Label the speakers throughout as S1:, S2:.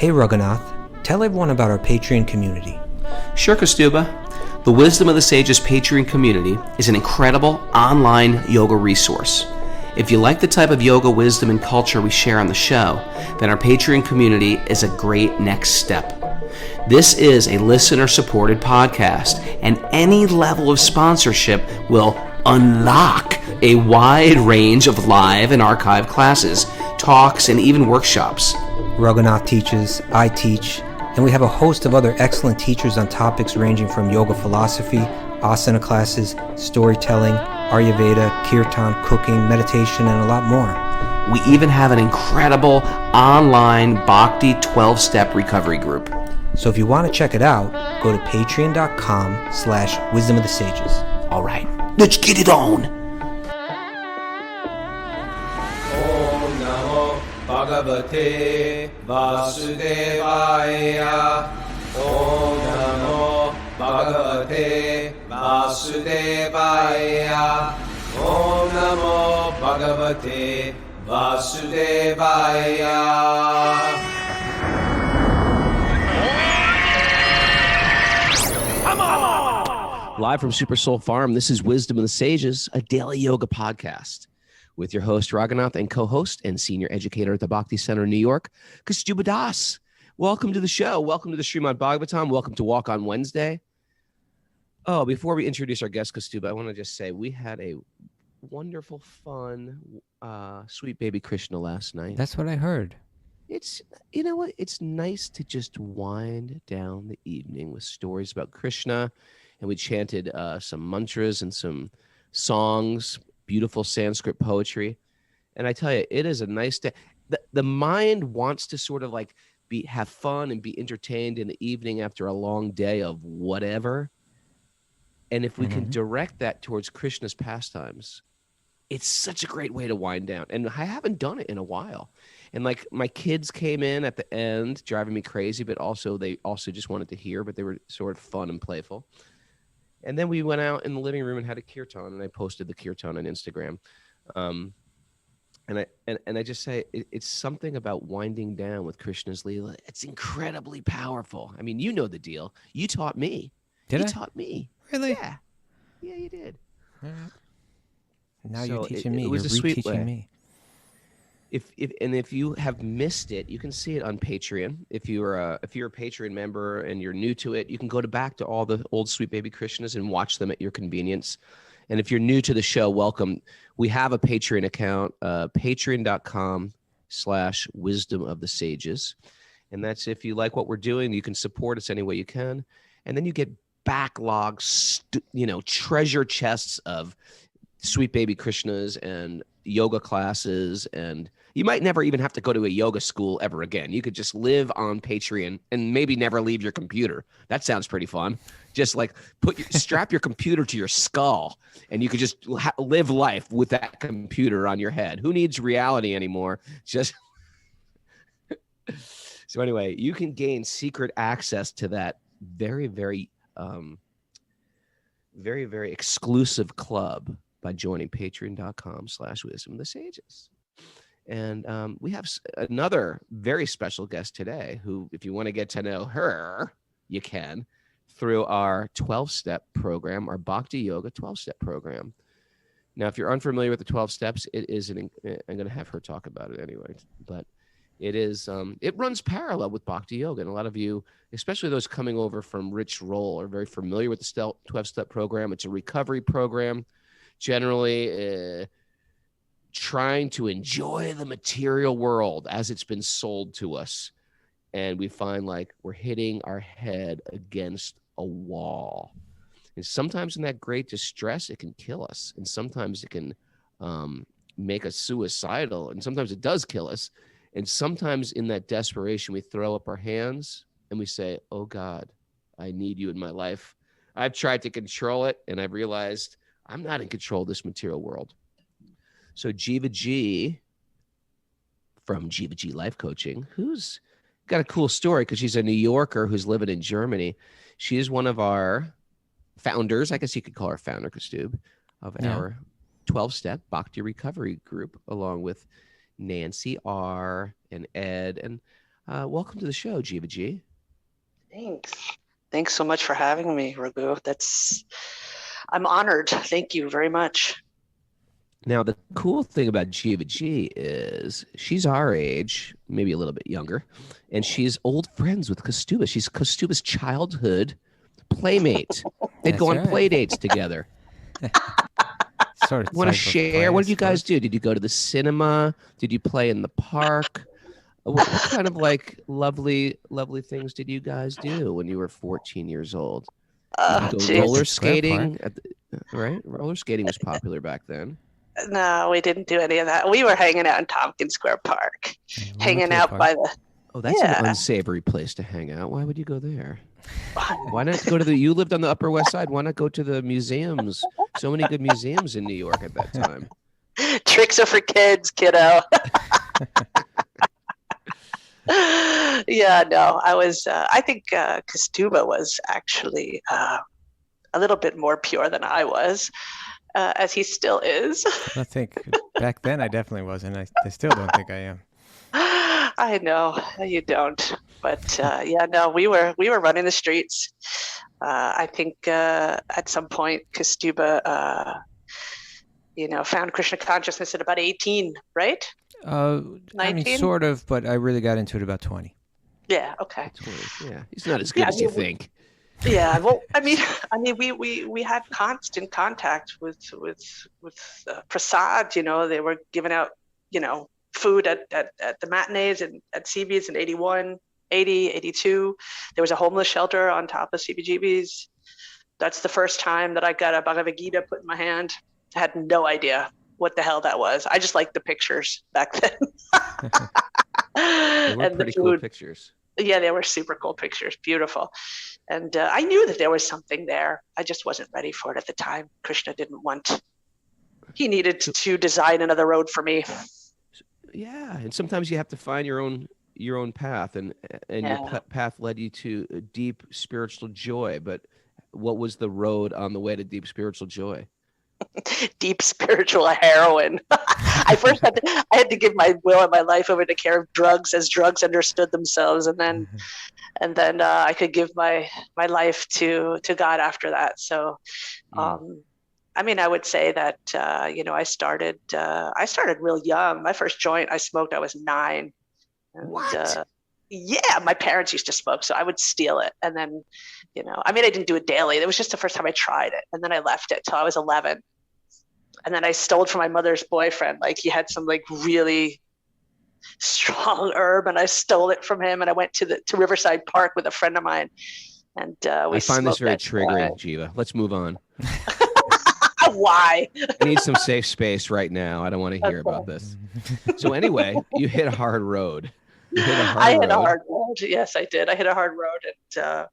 S1: Hey Raghunath, tell everyone about our Patreon community.
S2: Sure, Kaustubha. The Wisdom of the Sages Patreon community is an incredible online yoga resource. If you like the type of yoga wisdom and culture we share on the show, then our Patreon community is a great next step. This is a listener-supported podcast, and any level of sponsorship will unlock a wide range of live and archived classes, talks, and even workshops.
S1: Raghunath teaches, I teach, and we have a host of other excellent teachers on topics ranging from yoga philosophy, asana classes, storytelling, Ayurveda, kirtan, cooking, meditation, and a lot more.
S2: We even have an incredible online Bhakti 12-step recovery group.
S1: So if you want to check it out, go to patreon.com/wisdom of the sages.
S2: All right, let's get it on.
S3: Om Namo Bhagavate Vasudevaya. Om Namo Bhagavate Vasudevaya. Om Namo Bhagavate Vasudevaya.
S2: Live from Super Soul Farm, this is Wisdom of the Sages, a daily yoga podcast with your host, Raghunath, and co-host and senior educator at the Bhakti Center in New York, Kaustubha Das. Welcome to the show. Welcome to the Srimad Bhagavatam. Welcome to Walk on Wednesday. Oh, before we introduce our guest, Kaustubha, I want to just say we had a wonderful, fun, sweet baby Krishna last night.
S1: That's what I heard.
S2: It's, you know what? It's nice to just wind down the evening with stories about Krishna. And we chanted some mantras and some songs, beautiful Sanskrit poetry. And I tell you, it is a nice day. The mind wants to sort of like have fun and be entertained in the evening after a long day of whatever. And if we can direct that towards Krishna's pastimes, it's such a great way to wind down. And I haven't done it in a while. And like my kids came in at the end, driving me crazy, but also they also just wanted to hear, but they were sort of fun and playful. And then we went out in the living room and had a kirtan, and I posted the kirtan on Instagram. And I just say it's something about winding down with Krishna's Leela. It's incredibly powerful. I mean, you know the deal. You taught me.
S1: Did I?
S2: You taught me.
S1: Really?
S2: Yeah. Yeah, you did.
S1: Now
S2: So
S1: you're teaching me.
S2: it was
S1: You're
S2: a sweet
S1: reteaching
S2: way.
S1: me.
S2: If you have missed it, you can see it on Patreon. If you're a Patreon member and you're new to it, you can go back to all the old Sweet Baby Krishnas and watch them at your convenience. And if you're new to the show, welcome. We have a Patreon account, patreon.com/wisdom of the sages. And that's if you like what we're doing, you can support us any way you can. And then you get backlogs, treasure chests of Sweet Baby Krishnas and yoga classes, and you might never even have to go to a yoga school ever again. You could just live on Patreon and maybe never leave your computer. That sounds pretty fun. Just like strap your computer to your skull, and you could just live life with that computer on your head. Who needs reality anymore? Just so anyway, you can gain secret access to that very, very, very, very exclusive club by joining patreon.com/wisdom of the sages. And we have another very special guest today who, if you want to get to know her, you can through our 12-step program, our Bhakti Yoga 12-step program. Now, if you're unfamiliar with the 12 steps, it is I'm going to have her talk about it anyway, but it is it runs parallel with Bhakti Yoga. And a lot of you, especially those coming over from Rich Roll, are very familiar with the 12-step program. It's a recovery program. Generally trying to enjoy the material world as it's been sold to us. And we find like we're hitting our head against a wall. And sometimes in that great distress, it can kill us. And sometimes it can make us suicidal. And sometimes it does kill us. And sometimes in that desperation, we throw up our hands and we say, oh God, I need you in my life. I've tried to control it, and I've realized I'm not in control of this material world. So Jiva G from Gbg Life Coaching, who's got a cool story because she's a New Yorker who's living in Germany. She is one of our founders, I guess you could call her founder, Kaustubha, of our 12-step Bhakti Recovery group, along with Nancy R. and Ed. And Welcome to the show, Jiva G.
S4: Thanks so much for having me, Raghu. I'm honored. Thank you very much.
S2: Now, the cool thing about Jiva G is she's our age, maybe a little bit younger, and she's old friends with Kaustubha. She's Kaustubha's childhood playmate. They'd go on play dates together.
S1: Sort of
S2: Want to
S1: type of
S2: share?
S1: play,
S2: What
S1: I
S2: did you guys
S1: suppose.
S2: do? Did you go to the cinema? Did you play in the park? What kind of like lovely things did you guys do when you were 14 years old? Did you go
S4: Geez.
S2: roller
S1: Square
S2: skating? Right? Roller skating was popular back then.
S4: No, we didn't do any of that. We were hanging out in Tompkins Square Park,
S1: We went
S4: hanging
S1: to the
S4: out
S1: park.
S4: by the.
S2: Oh, that's
S4: Yeah.
S2: an unsavory place to hang out. Why would you go there? Why not go to you lived on the Upper West Side. Why not go to the museums? So many good museums in New York at that time.
S4: Tricks are for kids, kiddo. Yeah, no, I was. I think Kaustubha was actually a little bit more pure than I was, as he still is.
S1: I think back then I definitely wasn't. I still don't think I am.
S4: I know you don't, but yeah, no, we were running the streets. I think at some point Kaustubha, found Krishna consciousness at about 18, right?
S1: I mean,
S4: 19?
S1: sort of, but I really got into it about 20.
S4: Yeah. Okay.
S2: 20. Yeah, he's not as good as you think.
S4: Yeah. Well, I mean, we had constant contact with Prasad. They were giving out, food at the matinees and at CB's in 81, 80, 82. There was a homeless shelter on top of CBGB's. That's the first time that I got a Bhagavad Gita put in my hand. I had no idea what the hell that was. I just liked the pictures back then.
S2: They were
S4: And
S2: pretty
S4: the
S2: cool
S4: food.
S2: pictures.
S4: Yeah, they were super cool pictures. Beautiful. And I knew that there was something there. I just wasn't ready for it at the time. Krishna didn't want. He needed to design another road for me.
S2: Yeah, and sometimes you have to find your own path, and
S4: Yeah.
S2: your path led you to a deep spiritual joy. But what was the road on the way to deep spiritual joy?
S4: Deep spiritual heroine. I had to give my will and my life over to care of drugs as drugs understood themselves, and then I could give my life to God after that. So, I mean, I would say that I started real young. My first joint I smoked, I was 9. And,
S2: What?
S4: yeah, my parents used to smoke, so I would steal it, and then, I mean, I didn't do it daily. It was just the first time I tried it, and then I left it till I was 11. And then I stole it from my mother's boyfriend. Like, he had some like really strong herb, and I stole it from him. And I went to Riverside Park with a friend of mine, and we.
S2: I find this
S4: smoked
S2: very
S4: that.
S2: triggering, Jiva. Let's move on.
S4: Why?
S2: I need some safe space right now. I don't want to hear about this. So anyway, you hit a hard road. You hit a hard
S4: I
S2: road.
S4: hit a hard road. Yes, I did. I hit a hard road, and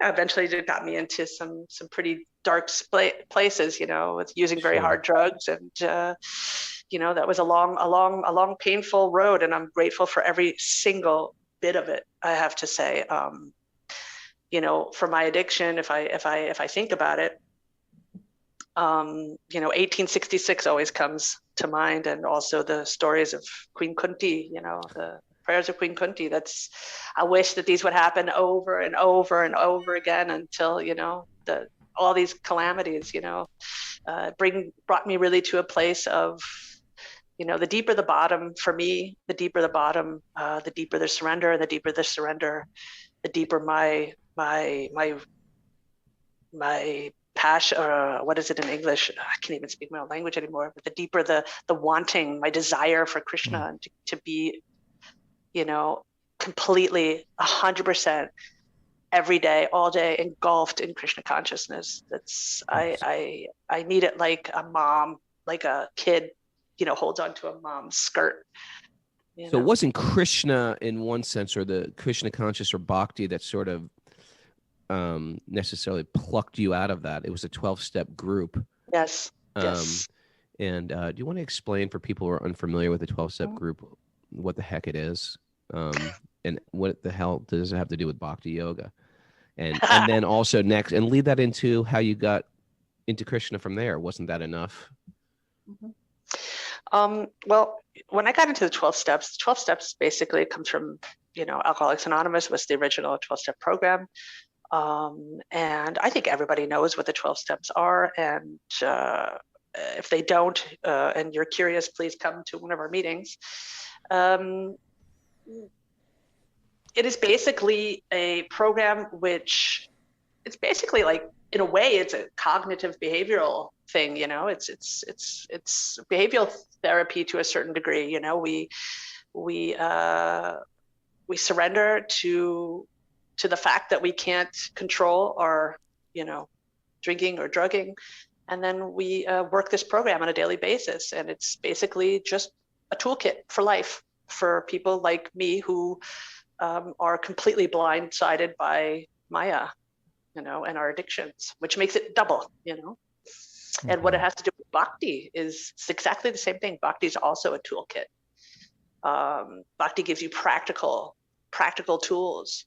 S4: eventually it got me into some pretty dark places. With using very hard drugs, and that was a long painful road. And I'm grateful for every single bit of it. I have to say, for my addiction, if I think about it, 1866 always comes to mind, and also the stories of Queen Kunti. The prayers of Queen Kunti. I wish that these would happen over and over and over again until all these calamities brought me really to a place of the deeper the bottom for me, the deeper the bottom, the deeper the surrender, the deeper the surrender, the deeper my passion, or what is it in English? I can't even speak my own language anymore. But the deeper the wanting, my desire for Krishna, and to be, completely 100% every day, all day, engulfed in Krishna consciousness. I need it like a mom, like a kid, holds onto a mom's skirt.
S2: So it wasn't Krishna in one sense, or the Krishna conscious or Bhakti that sort of necessarily plucked you out of that. It was a 12-step group.
S4: Yes. Yes.
S2: And do you want to explain for people who are unfamiliar with the 12-step group what the heck it is, and what the hell does it have to do with Bhakti Yoga, and then also next, and lead that into how you got into Krishna from there? Wasn't that enough?
S4: Well, when I got into the 12 steps basically comes from Alcoholics Anonymous was the original 12-step program. And I think everybody knows what the 12 steps are. And if they don't, and you're curious, please come to one of our meetings. It is basically a program which it's basically like, in a way, it's a cognitive behavioral thing. It's behavioral therapy to a certain degree. We surrender to the fact that we can't control our, drinking or drugging. And then we work this program on a daily basis. And it's basically just a toolkit for life for people like me who are completely blindsided by Maya, and our addictions, which makes it double,
S1: Mm-hmm.
S4: And what it has to do with Bhakti is it's exactly the same thing. Bhakti is also a toolkit. Bhakti gives you practical tools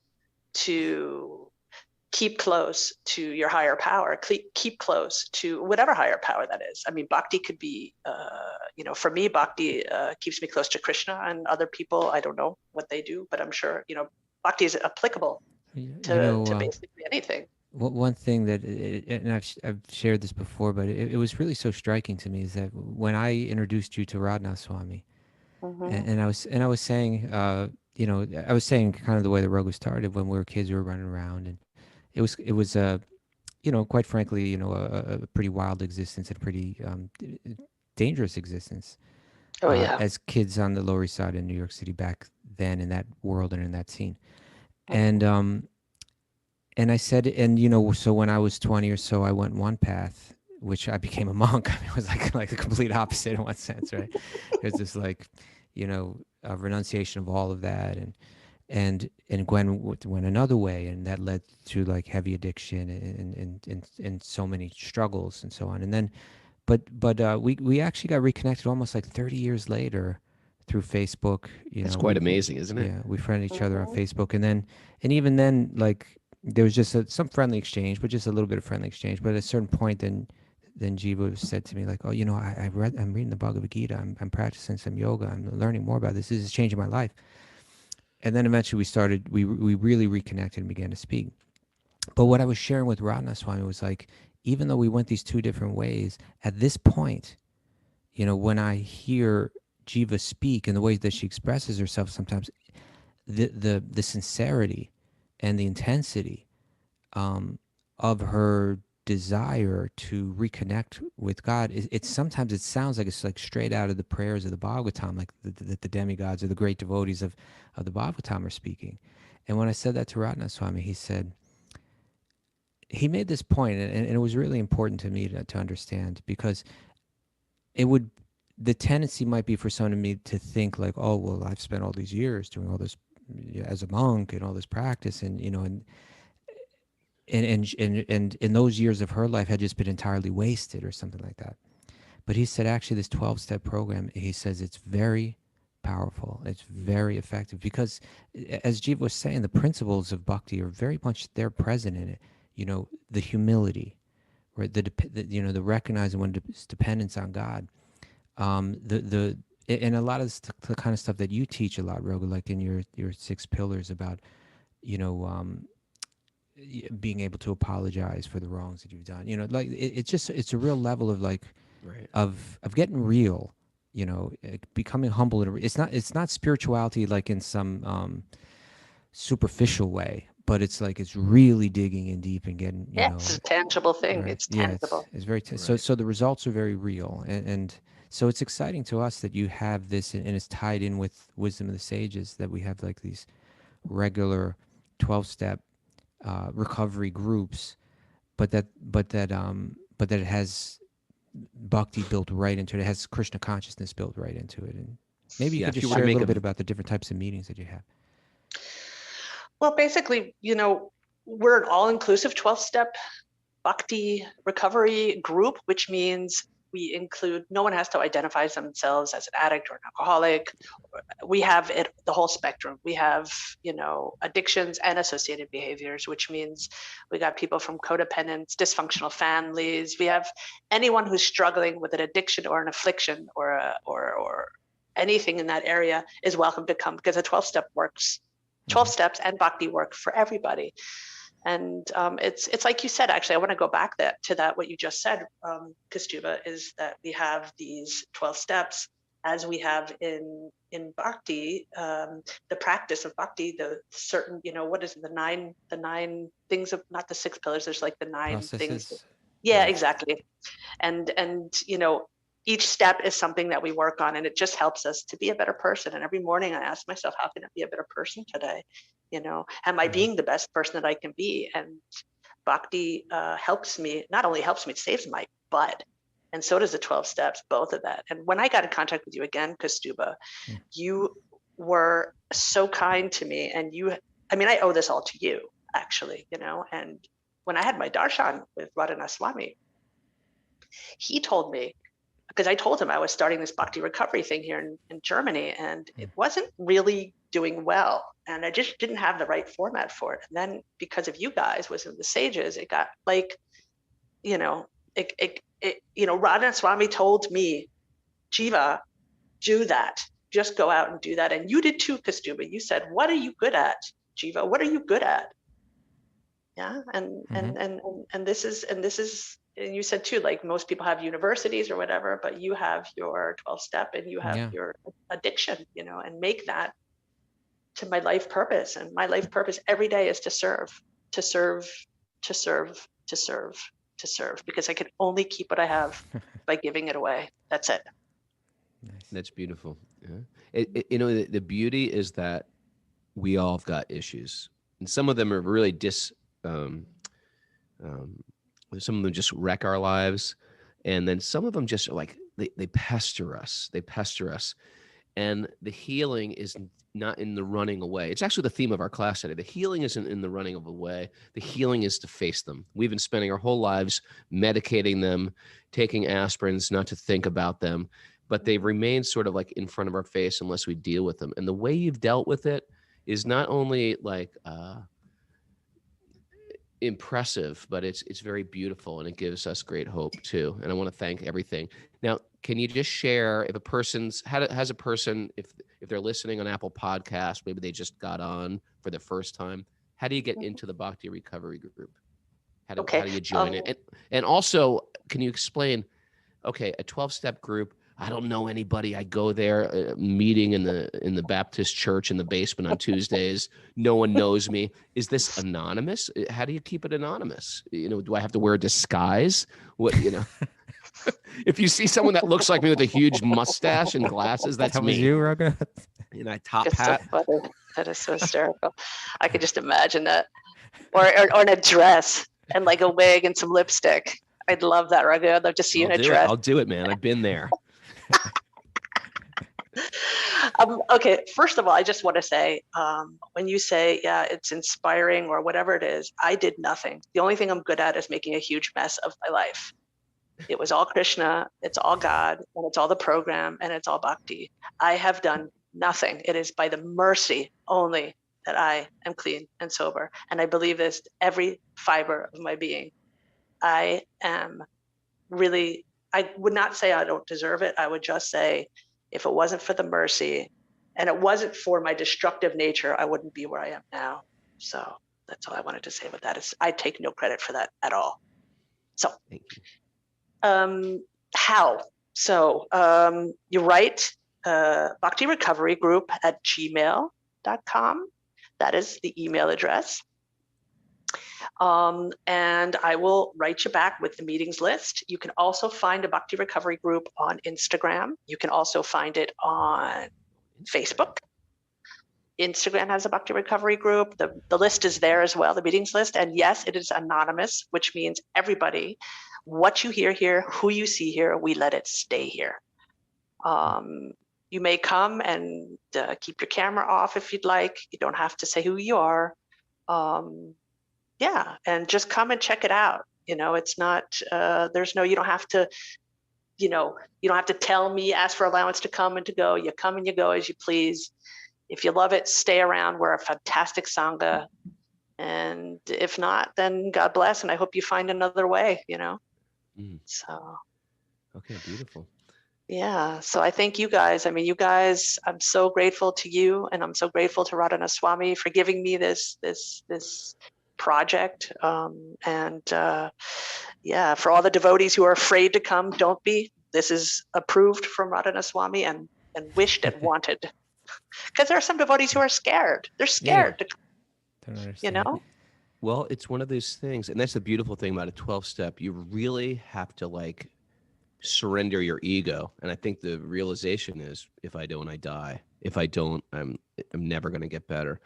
S4: to keep close to your higher power, keep close to whatever higher power that is. I mean, Bhakti could be, for me, Bhakti keeps me close to Krishna, and other people, I don't know what they do, but I'm sure, Bhakti is applicable to basically anything.
S1: One thing that, and I've shared this before, but it was really so striking to me is that when I introduced you to Radha Swami,
S4: Mm-hmm.
S1: and I was saying, I was saying kind of the way that Raghu started when we were kids, we were running around, and it was quite frankly, a pretty wild existence and pretty dangerous existence.
S4: Oh yeah.
S1: As kids on the Lower East Side in New York City back then, in that world and in that scene,
S4: Mm-hmm.
S1: and I said, and so when I was 20 or so, I went one path, which I became a monk. I mean, it was like the complete opposite in one sense, right? It was just like, a renunciation of all of that, and Gwen went another way, and that led to like heavy addiction and so many struggles and so on. And then, but we actually got reconnected almost like 30 years later through Facebook.
S2: It's quite amazing, isn't it?
S1: Yeah, we friended each other on Facebook, and even then, like, there was just some friendly exchange, but just a little bit of friendly exchange. But at a certain point, then Jiva said to me, like, oh, I'm reading the Bhagavad Gita, I'm practicing some yoga, I'm learning more about this. This is changing my life. And then eventually we really reconnected and began to speak. But what I was sharing with Radha Swami was like, even though we went these two different ways, at this point, when I hear Jiva speak and the ways that she expresses herself, sometimes the sincerity and the intensity of her desire to reconnect with God, sometimes it sounds like it's like straight out of the prayers of the Bhagavatam, like the demigods or the great devotees of the Bhagavatam are speaking. And when I said that to Radha Swami, he made this point, and it was really important to me to understand, because the tendency might be for some of me to think like, oh, well, I've spent all these years doing all this as a monk and all this practice, and and in those years of her life had just been entirely wasted or something like that. But he said, actually, this 12-step program, he says, it's very powerful. It's very effective because, as Jiva was saying, the principles of bhakti are very much there present in it. The humility, right? The recognizing one's dependence on God. And a lot of the kind of stuff that you teach a lot, Raghu, like in your 6 pillars about, being able to apologize for the wrongs that you've done. Like it's a real level of like,
S2: right,
S1: of getting real, becoming humble. It's not spirituality like in some superficial way, but it's like it's really digging in deep and getting,
S4: it's a tangible thing.
S1: Right?
S4: It's tangible.
S1: It's very
S2: Right.
S1: so the results are very real, and so it's exciting to us that you have this, and it's tied in with wisdom of the sages, that we have like these regular 12-step recovery groups, but that it has bhakti built right into it. It has Krishna consciousness built right into it. And maybe you could just share a little bit about the different types of meetings that you have.
S4: Well, basically, we're an all-inclusive 12-step Bhakti recovery group, which means we include, no one has to identify themselves as an addict or an alcoholic. We have the whole spectrum. We have, addictions and associated behaviors, which means we got people from codependence, dysfunctional families. We have anyone who's struggling with an addiction or an affliction or anything in that area is welcome to come, because a 12-step works 12 steps and bhakti work for everybody. And it's like you said, actually, I want to go back to that, what you just said, Kaustubha, is that we have these 12 steps as we have in bhakti, the practice of bhakti, the certain, what is it, the nine things of, not the 6 pillars, there's like the 9 things.
S1: Processes.
S4: Yeah, exactly. And each step is something that we work on, and it just helps us to be a better person. And every morning I ask myself, how can I be a better person today? Am I being the best person that I can be? And bhakti helps me, not only helps me, it saves my butt. And so does the 12 steps, both of that. And when I got in contact with you again, Kaustubha, you were so kind to me. And I owe this all to you, actually, and when I had my darshan with Radhanath Swami, he told me, because I told him I was starting this Bhakti Recovery thing here in Germany, and it wasn't really doing well. And I just didn't have the right format for it. And then because of you guys, was in the sages, it got like, Radhanath Swami told me, Jiva, do that. Just go out and do that. And you did too, Kaustubha. You said, what are you good at, Jiva? What are you good at? Yeah. And this is, and you said too, like most people have universities or whatever, but you have your 12 step and you have your addiction, and make that to my life purpose. And my life purpose every day is to serve, because I can only keep what I have by giving it away. That's it.
S1: Nice.
S2: That's beautiful. Yeah. The beauty is that we all have got issues, and some of them are really some of them just wreck our lives. And then some of them just are like, they pester us. And the healing is not in the running away. It's actually the theme of our class today. The healing isn't in the running away. The healing is to face them. We've been spending our whole lives medicating them, taking aspirins, not to think about them, but they've remained sort of like in front of our face unless we deal with them. And the way you've dealt with it is not only like, impressive, but it's very beautiful, and it gives us great hope too. And I want to thank everything. Now, can you just share, if a person's has a person, if they're listening on Apple Podcasts, maybe they just got on for the first time, how do you get into the Bhakti Recovery group? How do you join it? And also, can you explain, a 12-step group, I don't know anybody. I go there, meeting in the Baptist church in the basement on Tuesdays. No one knows me. Is this anonymous? How do you keep it anonymous? Do I have to wear a disguise? What, if you see someone that looks like me with a huge mustache and glasses, that's me.
S1: Was you, Raghunath?
S2: Top hat.
S4: So funny. That is so hysterical. I could just imagine that, or in a dress and like a wig and some lipstick. I'd love that, Raghunath. I'd love to see you in a dress.
S2: I'll do it, man. I've been there.
S4: Okay, first of all, I just want to say, when you say, it's inspiring or whatever it is, I did nothing. The only thing I'm good at is making a huge mess of my life. It was all Krishna, it's all God, and it's all the program, and it's all bhakti. I have done nothing. It is by the mercy only that I am clean and sober. And I believe this every fiber of my being. I would not say I don't deserve it. I would just say, if it wasn't for the mercy and it wasn't for my destructive nature, I wouldn't be where I am now. So that's all I wanted to say about that. I take no credit for that at all. So
S2: thank you.
S4: How? So you're right. Bhakti Recovery Group at gmail.com. That is the email address. And I will write you back with the meetings list. You can also find a Bhakti Recovery Group on Instagram. You can also find it on Facebook. Instagram has a Bhakti Recovery Group. The list is there as well, the meetings list. And yes, it is anonymous, which means everybody, what you hear here, who you see here, we let it stay here. You may come and keep your camera off if you'd like. You don't have to say who you are. And just come and check it out. It's not, you don't have to, you don't have to tell me, ask for allowance to come and to go. You come and you go as you please. If you love it, stay around. We're a fantastic Sangha. And if not, then God bless. And I hope you find another way, So.
S2: Okay, beautiful.
S4: Yeah. So I thank you guys. I mean, you guys, I'm so grateful to you, and I'm so grateful to Radhana Swami for giving me this project. Yeah, for all the devotees who are afraid to come, don't be. This is approved from Radhana Swami and wished and wanted. Because there are some devotees who are scared. They're scared to come,
S1: Don't
S4: you
S1: understand.
S4: know?
S2: Well, it's one of those things, and that's the beautiful thing about a 12-step. You really have to like surrender your ego, and I think the realization is, if I don't, I die. If I don't, I'm never going to get better.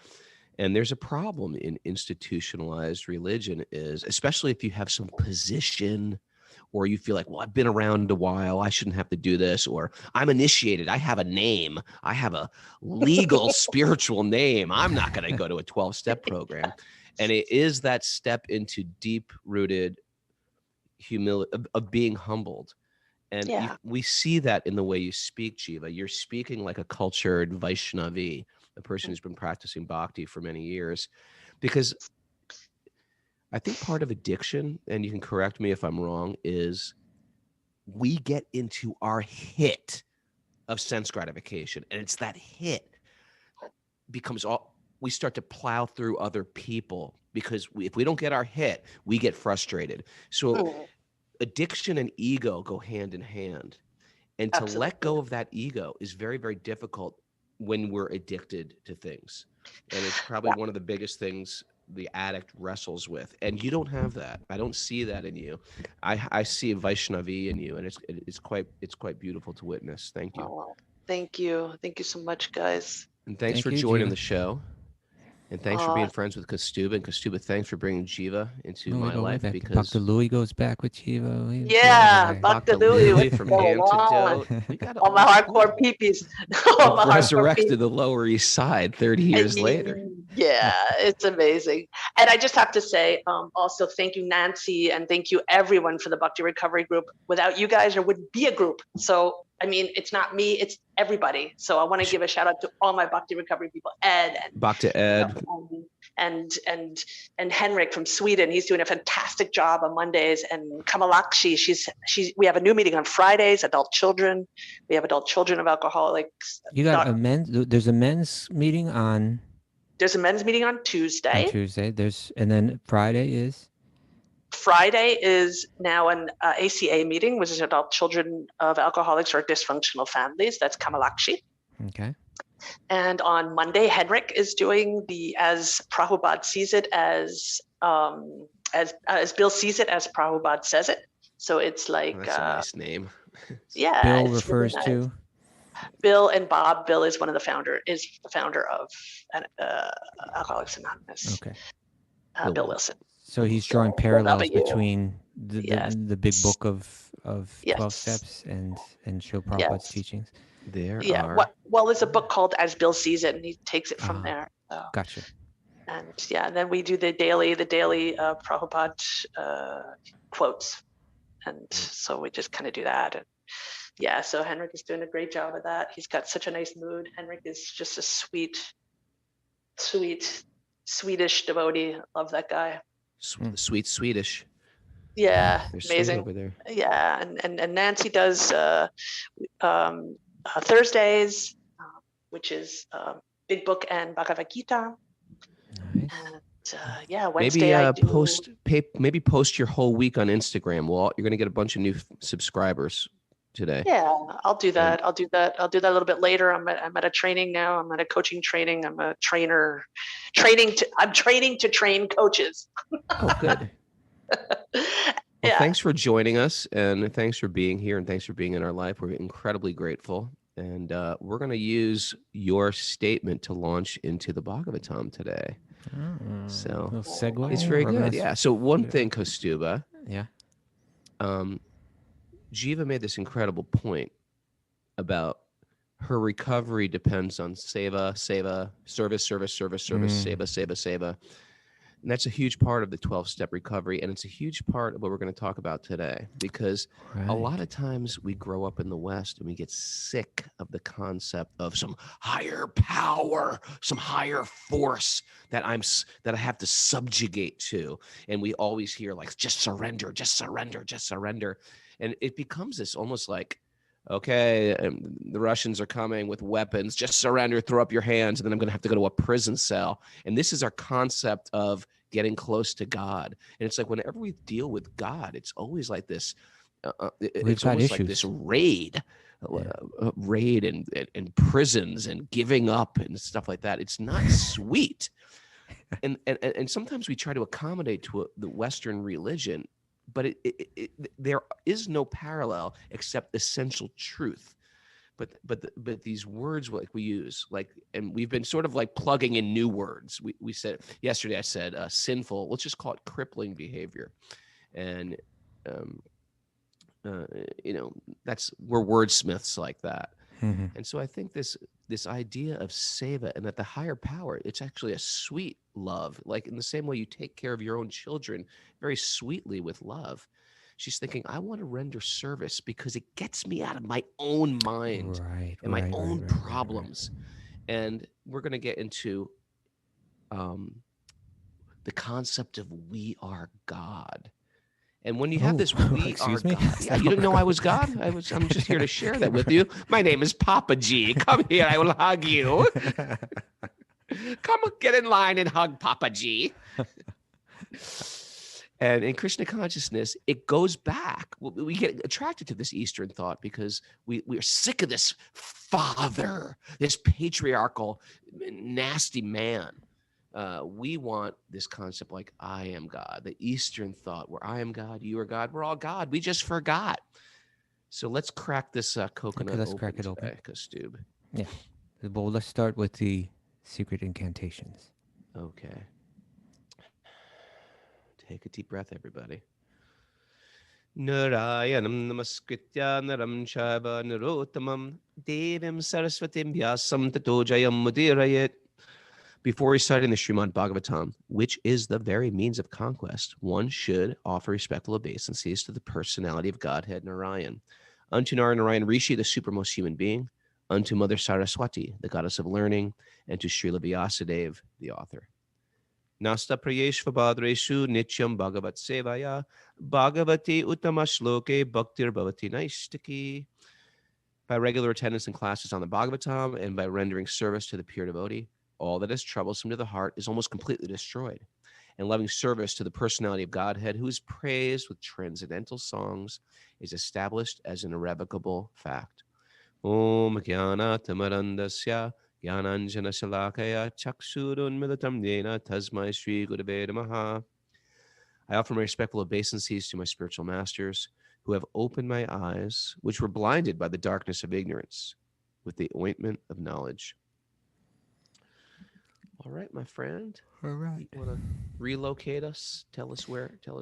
S2: And there's a problem in institutionalized religion, is especially if you have some position, or you feel like, well, I've been around a while, I shouldn't have to do this, or I'm initiated, I have a name, I have a legal spiritual name, I'm not going to go to a 12-step program. And it is that step into deep-rooted humility, of being humbled. And
S4: Yeah.
S2: we see that in the way you speak, Jiva. You're speaking like a cultured Vaishnavi, a person who's been practicing bhakti for many years. Because I think part of addiction, and you can correct me if I'm wrong, is we get into our hit of sense gratification. And it's that hit becomes all, we start to plow through other people, because if we don't get our hit, we get frustrated. So addiction and ego go hand in hand. And to let go of that ego is very, very difficult when we're addicted to things. And it's probably one of the biggest things the addict wrestles with. And you don't have that. I don't see that in you. I see Vaishnavi in you, and it's quite beautiful to witness. Thank you.
S4: Oh, thank you. Thank you so much, guys.
S2: And thanks
S1: Thank
S2: for
S1: you,
S2: joining
S1: Jiva.
S2: the show. And thanks for being friends with Kaustubha. And Kaustubha, thanks for bringing Jiva into my life, because
S1: Dr. Louis goes back with Jiva.
S4: Yeah, Bhakti
S2: Louis
S4: Louis,
S2: from
S4: going on?
S2: Antidote. We got
S4: All my hardcore peepees. All my hardcore
S2: resurrected the Lower East Side 30 years later.
S4: Yeah, it's amazing. And I just have to say, also thank you, Nancy, and thank you everyone for the Bhakti Recovery group. Without you guys, there wouldn't be a group. So, I mean, it's not me, it's everybody. So I want to give a shout out to all my Bhakti Recovery people, Ed, and
S2: Bhakti Ed,
S4: and Henrik from Sweden. He's doing a fantastic job on Mondays. And Kamalakshi, we have a new meeting on Fridays, adult children. We have adult children of alcoholics.
S1: You got there's a men's meeting on
S4: There's a men's meeting on Tuesday.
S1: And then
S4: Friday is now an ACA meeting, which is adult children of alcoholics or dysfunctional families. That's Kamalakshi.
S1: Okay.
S4: And on Monday, Henrik is doing as Prabhupada sees it, as Bill sees it, as Prabhupada says it. So it's like
S2: that's a nice name.
S4: Yeah.
S1: Bill refers really nice. To
S4: Bill and Bob. Bill is the founder of Alcoholics Anonymous.
S1: Okay.
S4: Bill Wilson.
S1: So he's drawing parallels between the big book of 12 steps and Srila Prabhupada's teachings.
S4: Well, there's a book called As Bill Sees It, and he takes it from there. So.
S1: Gotcha.
S4: And then we do the daily Prabhupada quotes, and so we just kind of do that. And so Henrik is doing a great job of that. He's got such a nice mood. Henrik is just a sweet Swedish devotee. Love that guy.
S2: Sweet Swedish.
S4: Yeah,
S2: There's
S4: amazing.
S2: over there.
S4: Yeah, and Nancy does Thursdays, which is Big Book and Bhagavad Gita.
S1: Nice.
S4: And Wednesday
S2: maybe post your whole week on Instagram. Well, you're going to get a bunch of new subscribers today.
S4: Yeah, I'll do that. I'll do that a little bit later. I'm at a training now. I'm at a coaching training. I'm a trainer. I'm training to train coaches.
S2: Oh, good. Well, thanks for joining us, and thanks for being here, and thanks for being in our life. We're incredibly grateful, and we're going to use your statement to launch into the Bhagavatam today. So
S1: segue.
S2: It's very good. Yeah. So one thing, Kaustubha.
S1: Yeah.
S2: Jiva made this incredible point about her recovery depends on seva, service, seva. And that's a huge part of the 12-step recovery. And it's a huge part of what we're going to talk about today, because a lot of times we grow up in the West and we get sick of the concept of some higher power, some higher force that I have to subjugate to. And we always hear like, just surrender. And it becomes this almost like okay, the Russians are coming with weapons. Just surrender, throw up your hands, and then I'm going to have to go to a prison cell. And this is our concept of getting close to God. And it's like whenever we deal with God, it's always like this. It's
S1: got
S2: almost like
S1: issues.
S2: this raid, raid and prisons and giving up and stuff like that. It's not sweet. And sometimes we try to accommodate to the Western religion, but there is no parallel except essential truth. But these words like we use, like, and we've been sort of like plugging in new words. We said yesterday, I said sinful. Let's just call it crippling behavior, and we're wordsmiths like that.
S1: Mm-hmm.
S2: And so I think this idea of seva, and that the higher power, it's actually a sweet love, like in the same way you take care of your own children very sweetly with love. She's thinking, I want to render service because it gets me out of my own mind and my own problems. And we're going to get into the concept of we are God. And when you have this, we are God. Yeah, you didn't know I was God? I'm just here to share that with you. My name is Papa G. Come here, I will hug you. Come get in line and hug Papa G. And in Krishna consciousness, it goes back. We get attracted to this Eastern thought because we are sick of this father, this patriarchal, nasty man. We want this concept like I am God, the Eastern thought where I am God, you are God, we're all God. We just forgot. So let's crack this coconut open. Let's crack it open. Kaustubha.
S1: Yeah. Well, let's start with the secret incantations.
S2: Okay. Take a deep breath, everybody. Narayanam namaskritya naram chaiva narottamam devim saraswatim vyasam tato jayam mudirayet. Before reciting the Srimad Bhagavatam, which is the very means of conquest, one should offer respectful obeisances to the personality of Godhead Narayan, unto Narayan Rishi, the supermost human being, unto Mother Saraswati, the goddess of learning, and to Srila Vyasadeva, the author. Nasta prayeshva bhadreshu nityam bhagavat sevaya bhagavati uttama shloke bhaktir bhavati naistaki. By regular attendance in classes on the Bhagavatam and by rendering service to the pure devotee, all that is troublesome to the heart is almost completely destroyed. And loving service to the personality of Godhead, who is praised with transcendental songs, is established as an irrevocable fact. Om Jnana Tamarandasya Jnananjana Shalakaya Chakshurun Milatam Yena Tasmai Shri Gurave Namaha. I offer my respectful obeisances to my spiritual masters who have opened my eyes, which were blinded by the darkness of ignorance, with the ointment of knowledge. All right, my friend.
S1: All right.
S2: You want to relocate us? Tell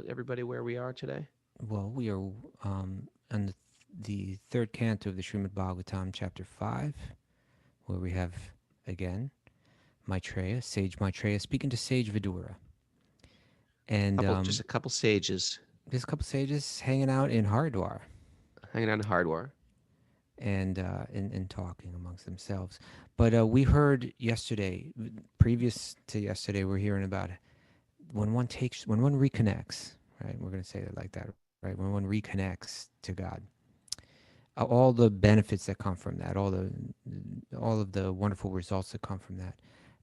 S2: everybody where we are today.
S1: Well, we are on the third canto of the Srimad Bhagavatam, chapter 5, where we have, again, Maitreya, Sage Maitreya, speaking to Sage Vidura. And
S2: just a couple sages.
S1: Just a couple sages hanging out in Haridwar. And talking amongst themselves. But we heard yesterday, previous to yesterday, we're hearing about when one reconnects, right? We're going to say it like that, right? When one reconnects to God, all the benefits that come from that, all of the wonderful results that come from that.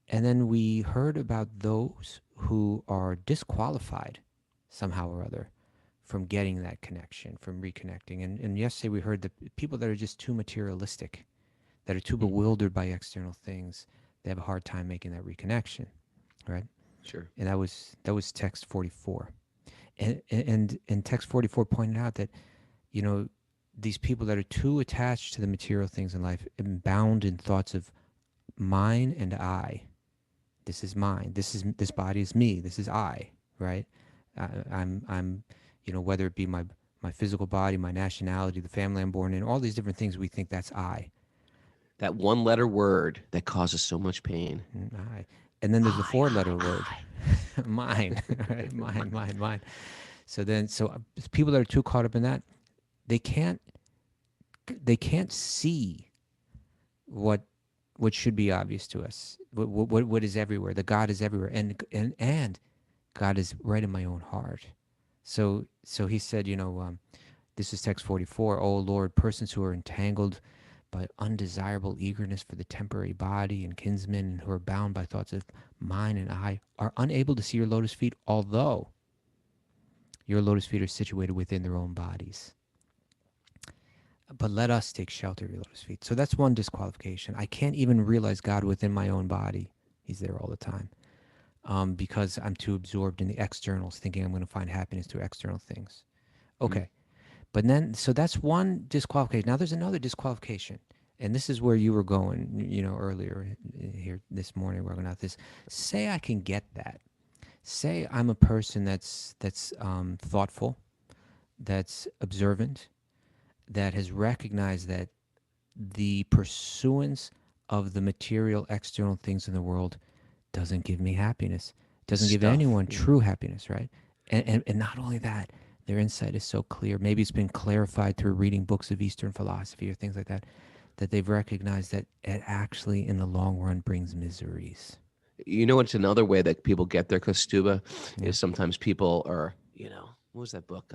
S1: And then we heard about those who are disqualified somehow or other from getting that connection, from reconnecting. And yesterday we heard that people that are just too materialistic, that are too bewildered by external things, they have a hard time making that reconnection, right?
S2: Sure.
S1: And that was text 44. And text 44 pointed out that, these people that are too attached to the material things in life and bound in thoughts of mine and I. This is mine. This body is me. This is I, right? I'm whether it be my physical body, my nationality, the family I'm born in, all these different things, we think that's I.
S2: That one-letter word that causes so much pain.
S1: I. And then there's the four-letter word, mine, right? Mine. So people that are too caught up in that, they can't see what should be obvious to us. What is everywhere? The God is everywhere, and God is right in my own heart. So he said, This is text 44. Oh Lord, persons who are entangled by undesirable eagerness for the temporary body and kinsmen, and who are bound by thoughts of mine and I, are unable to see your lotus feet, although your lotus feet are situated within their own bodies. But let us take shelter of your lotus feet. So that's one disqualification. I can't even realize God within my own body. He's there all the time. Because I'm too absorbed in the externals, thinking I'm going to find happiness through external things. Okay. But then, so that's one disqualification. Now there's another disqualification. And this is where you were going, earlier here this morning, Raghunath, this. Say I can get that. Say I'm a person that's thoughtful, that's observant, that has recognized that the pursuance of the material external things in the world doesn't give me happiness, doesn't give anyone true happiness, right? And not only that, their insight is so clear. Maybe it's been clarified through reading books of Eastern philosophy or things like that, that they've recognized that it actually in the long run brings miseries.
S2: It's another way that people get their Kaustubha is sometimes people are, what was that book?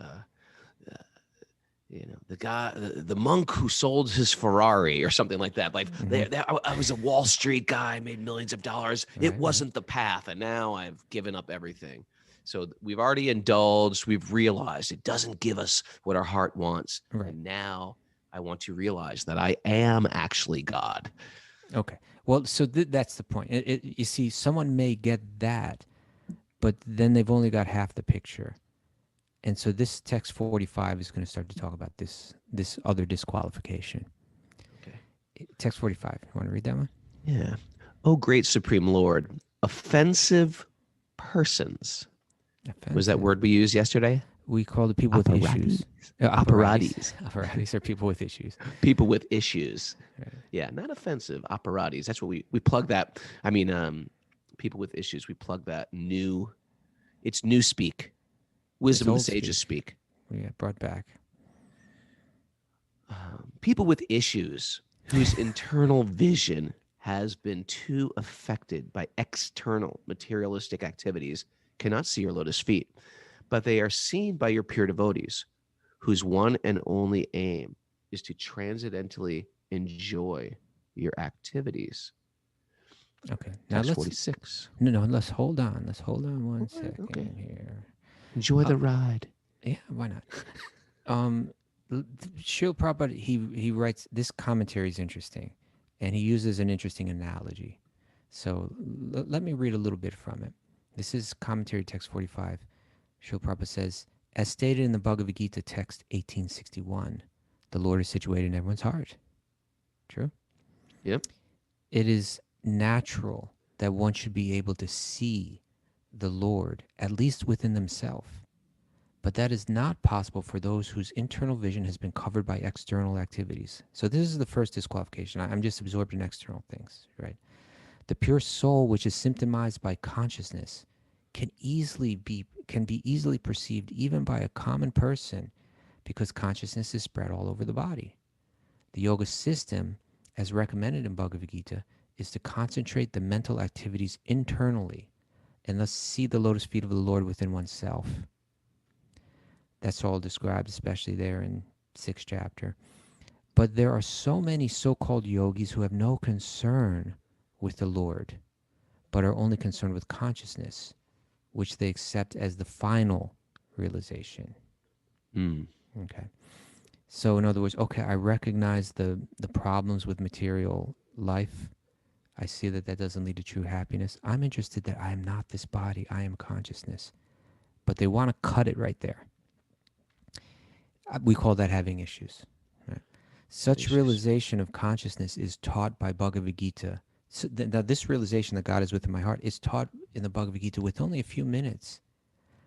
S2: The guy, the monk who sold his Ferrari or something like that. Like I was a Wall Street guy, made millions of dollars. It wasn't the path. And now I've given up everything. So we've already indulged. We've realized it doesn't give us what our heart wants.
S1: Right.
S2: And now I want to realize that I am actually God.
S1: Okay. Well, so that's the point. You see, someone may get that, but then they've only got half the picture. And so this text 45 is going to start to talk about this other disqualification.
S2: Okay.
S1: Text 45. You want to read that one?
S2: Yeah. Oh, great Supreme Lord, offensive persons.
S1: Offensive.
S2: Was that word we used yesterday?
S1: We call the people with issues.
S2: Apparatis.
S1: Apparatis are people with issues.
S2: People with issues.
S1: Right.
S2: Yeah, not offensive. Apparatis. That's what we plug that. I mean, people with issues. We plug that new. It's new speak. Wisdom of the sages speak.
S1: Yeah, brought back.
S2: People with issues whose internal vision has been too affected by external materialistic activities cannot see your lotus feet, but they are seen by your pure devotees, whose one and only aim is to transcendentally enjoy your activities.
S1: Okay. Now
S2: Text
S1: let's
S2: 46.
S1: No, let's hold on. Let's hold on one second here.
S2: Enjoy the ride.
S1: Yeah, why not? Srila Prabhupada, he writes, this commentary is interesting, and he uses an interesting analogy. So let me read a little bit from it. This is commentary text 45. Srila Prabhupada says, as stated in the Bhagavad Gita text 1861, the Lord is situated in everyone's heart. True?
S2: Yep.
S1: It is natural that one should be able to see the Lord, at least within themselves. But that is not possible for those whose internal vision has been covered by external activities. So this is the first disqualification. I'm just absorbed in external things, right? The pure soul, which is symptomized by consciousness, can be easily perceived even by a common person because consciousness is spread all over the body. The yoga system, as recommended in Bhagavad Gita, is to concentrate the mental activities internally and thus see the lotus feet of the Lord within oneself. That's all described, especially there in 6th chapter. But there are so many so-called yogis who have no concern with the Lord, but are only concerned with consciousness, which they accept as the final realization. Okay. So in other words, okay, I recognize the problems with material life. I see that doesn't lead to true happiness. I'm interested that I am not this body. I am consciousness. But they want to cut it right there. We call that having issues. Right? Such realization of consciousness is taught by Bhagavad Gita. So now this realization that God is within my heart is taught in the Bhagavad Gita with only a few minutes,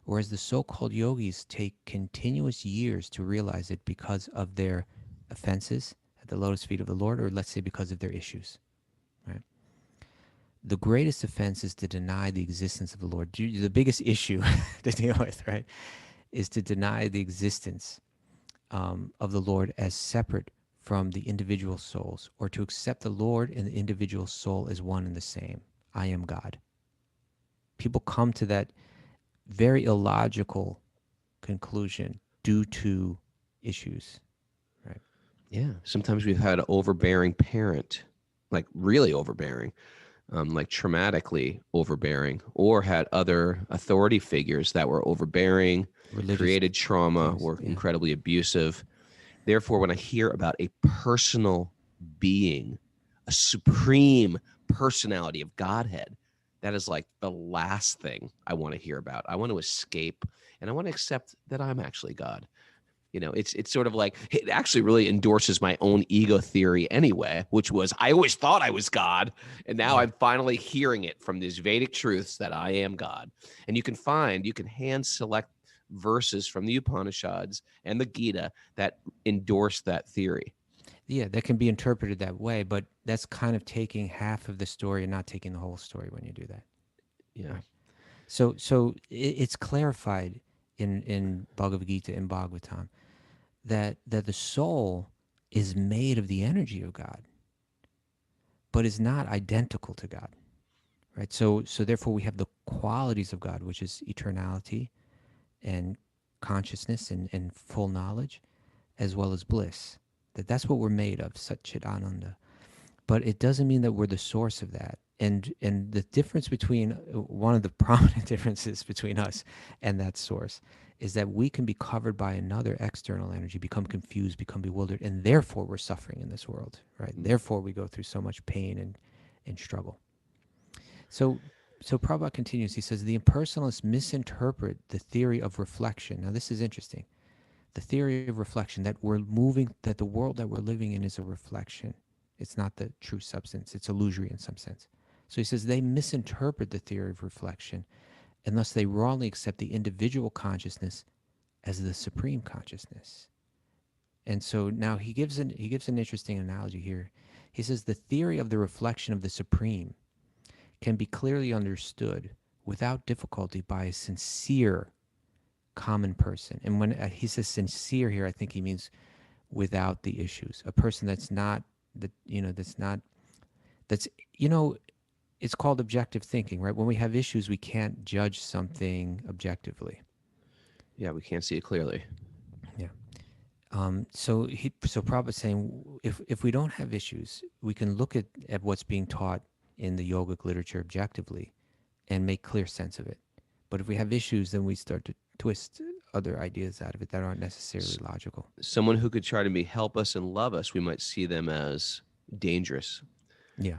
S1: whereas the so-called yogis take continuous years to realize it because of their offenses at the lotus feet of the Lord, or let's say because of their issues. Right? The greatest offense is to deny the existence of the Lord. The biggest issue to deal with, right, is to deny the existence of the Lord as separate from the individual souls, or to accept the Lord and the individual soul as one and the same. I am God. People come to that very illogical conclusion due to issues, right?
S2: Yeah. Sometimes we've had an overbearing parent, like really overbearing, like traumatically overbearing, or had other authority figures that were overbearing,
S1: Religious
S2: created trauma,
S1: things,
S2: were
S1: yeah.
S2: incredibly abusive. Therefore, when I hear about a personal being, a supreme personality of Godhead, that is like the last thing I want to hear about. I want to escape, and I want to accept that I'm actually God. It's sort of like, it actually really endorses my own ego theory anyway, which was I always thought I was God, and now
S1: Yeah.
S2: I'm finally hearing it from these Vedic truths that I am God. And you can hand select verses from the Upanishads and the Gita that endorse that theory.
S1: Yeah, that can be interpreted that way, but that's kind of taking half of the story and not taking the whole story when you do that.
S2: Yeah.
S1: Right. So it's clarified in Bhagavad Gita and Bhagavatam that the soul is made of the energy of God, but is not identical to God. Right. So therefore we have the qualities of God, which is eternality and consciousness and full knowledge, as well as bliss. That's what we're made of, Satchit Ananda. But it doesn't mean that we're the source of that. And the difference between one of the prominent differences between us and that source is that we can be covered by another external energy, become confused, become bewildered, and therefore we're suffering in this world, right? Therefore we go through so much pain and struggle. So Prabhupada continues. He says the impersonalists misinterpret the theory of reflection. Now this is interesting. The theory of reflection, that that the world that we're living in is a reflection. It's not the true substance. It's illusory in some sense. So he says they misinterpret the theory of reflection, and thus they wrongly accept the individual consciousness as the supreme consciousness. And so now he gives an interesting analogy here. He says the theory of the reflection of the supreme can be clearly understood without difficulty by a sincere common person. And when he says sincere here, I think he means without the issues. A person that's not it's called objective thinking, right? When we have issues, we can't judge something objectively.
S2: Yeah, we can't see it clearly.
S1: Yeah. So Prabhupada's saying if we don't have issues, we can look at what's being taught in the yogic literature objectively and make clear sense of it. But if we have issues, then we start to twist other ideas out of it that aren't necessarily logical.
S2: Someone who could try to help us and love us, we might see them as dangerous.
S1: Yeah.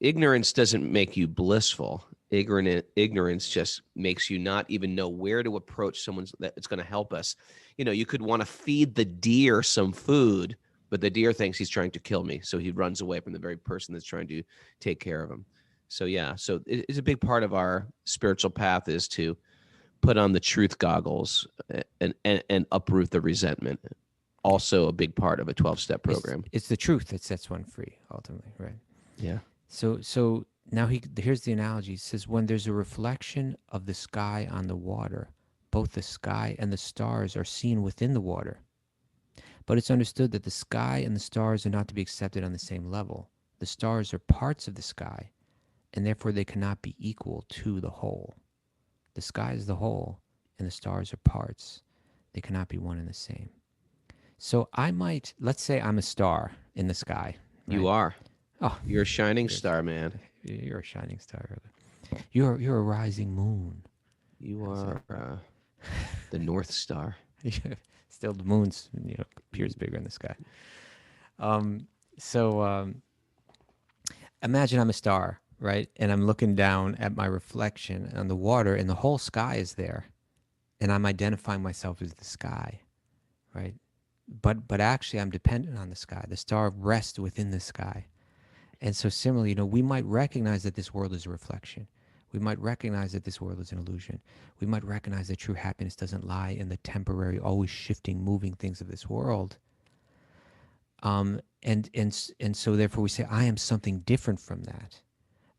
S2: Ignorance doesn't make you blissful. Ignorance just makes you not even know where to approach someone that's going to help us. You could want to feed the deer some food, but the deer thinks he's trying to kill me, so he runs away from the very person that's trying to take care of him. So it's a big part of our spiritual path is to put on the truth goggles and uproot the resentment. Also a big part of a 12-step program.
S1: It's the truth that sets one free, ultimately, right?
S2: Yeah.
S1: So now here's the analogy. He says, when there's a reflection of the sky on the water, both the sky and the stars are seen within the water. But it's understood that the sky and the stars are not to be accepted on the same level. The stars are parts of the sky, and therefore they cannot be equal to the whole. The sky is the whole, and the stars are parts. They cannot be one and the same. So let's say I'm a star in the sky. Right?
S2: You are.
S1: Oh,
S2: you're a shining star, man.
S1: You're a shining star, brother. You're a rising moon.
S2: You are the North Star.
S1: Still, the moon's appears bigger in the sky. Imagine I'm a star, right? And I'm looking down at my reflection on the water, and the whole sky is there, and I'm identifying myself as the sky, right? But actually, I'm dependent on the sky. The star rests within the sky. And so similarly, we might recognize that this world is a reflection. We might recognize that this world is an illusion. We might recognize that true happiness doesn't lie in the temporary, always shifting, moving things of this world. And so therefore we say, I am something different from that.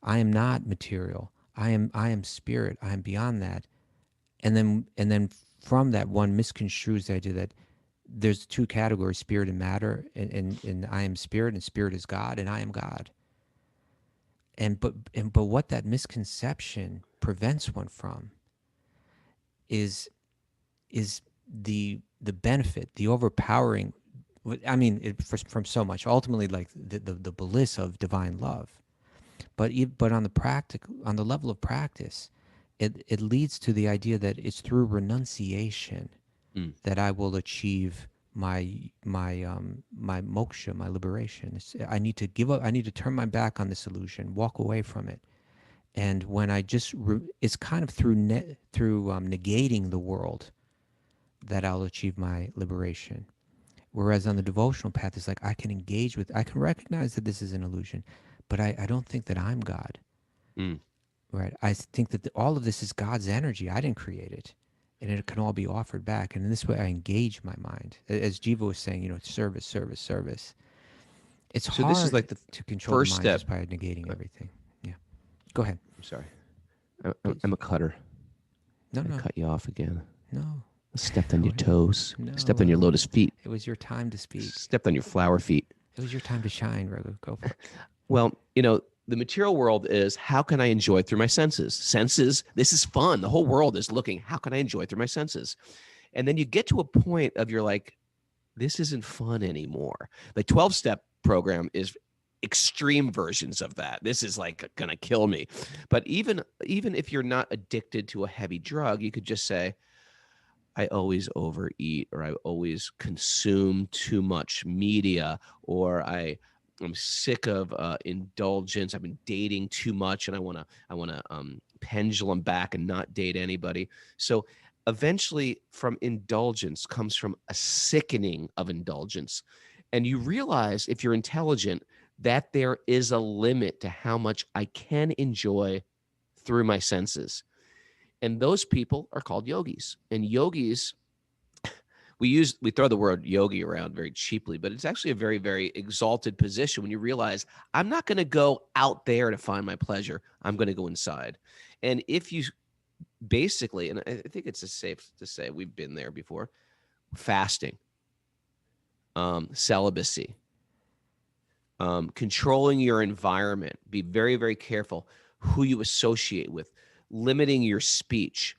S1: I am not material. I am spirit. I am beyond that. And then from that, one misconstrues the idea that there's two categories, spirit and matter, and I am spirit, and spirit is God, and I am God. But what that misconception prevents one from is the benefit, the overpowering, I mean, from so much, ultimately like the bliss of divine love. But on the level of practice, it leads to the idea that it's through renunciation that I will achieve my moksha, my liberation. I need to give up. I need to turn my back on this illusion, walk away from it. And when I just, it's kind of through negating the world that I'll achieve my liberation. Whereas on the devotional path, it's like I can recognize that this is an illusion, but I don't think that I'm God. Right? I think that all of this is God's energy. I didn't create it. And it can all be offered back. And in this way, I engage my mind. As Jiva was saying, service, service, service. It's
S2: So
S1: hard
S2: this is like the
S1: to control the
S2: first
S1: mind
S2: step.
S1: just by negating everything. Yeah. Go ahead.
S2: I'm sorry. I'm a cutter.
S1: No,
S2: I
S1: no.
S2: cut you off again.
S1: No.
S2: I stepped on your
S1: ahead.
S2: toes.
S1: No.
S2: Stepped on your lotus feet.
S1: It was your time to speak.
S2: Stepped on your flower feet.
S1: It was your time to shine, Raghu. Go for it.
S2: Well, the material world is, how can I enjoy through my senses? Senses, this is fun. The whole world is looking, how can I enjoy through my senses? And then you get to a point of you're like, this isn't fun anymore. The 12-step program is extreme versions of that. This is like going to kill me. But even if you're not addicted to a heavy drug, you could just say, I always overeat, or I always consume too much media, or I'm sick of indulgence. I've been dating too much, and I want to pendulum back and not date anybody. So eventually, from indulgence comes from a sickening of indulgence, and you realize, if you're intelligent, that there is a limit to how much I can enjoy through my senses. And those people are called yogis. And yogis, we throw the word yogi around very cheaply, but it's actually a very, very exalted position when you realize I'm not going to go out there to find my pleasure. I'm going to go inside. And if you basically, and I think it's safe to say we've been there before, fasting, celibacy, controlling your environment, be very, very careful who you associate with, limiting your speech,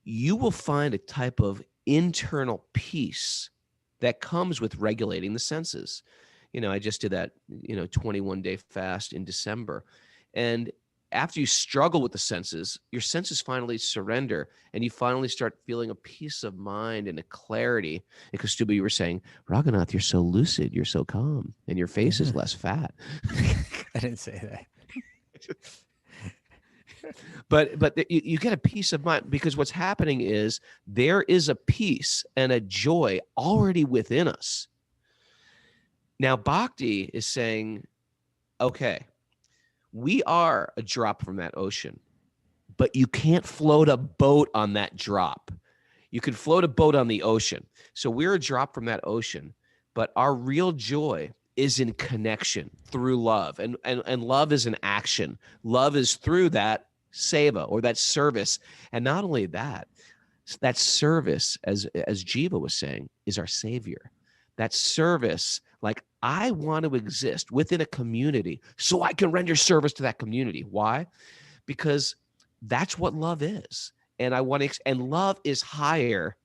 S2: you will find a type of internal peace that comes with regulating the senses. I just did that, 21-day fast in December. And after you struggle with the senses, your senses finally surrender, and you finally start feeling a peace of mind and a clarity. And Kaustubha, you were saying, Raghunath, you're so lucid, you're so calm, and your face is less fat.
S1: I didn't say that.
S2: But you get a peace of mind, because what's happening is there is a peace and a joy already within us. Now, Bhakti is saying, okay, we are a drop from that ocean, but you can't float a boat on that drop. You can float a boat on the ocean. So we're a drop from that ocean, but our real joy is in connection through love. And love is an action. Love is through that seva, or that service. And not only that service, as Jiva was saying, is our savior. That service, like, I want to exist within a community so I can render service to that community. Why? Because that's what love is. And and love is higher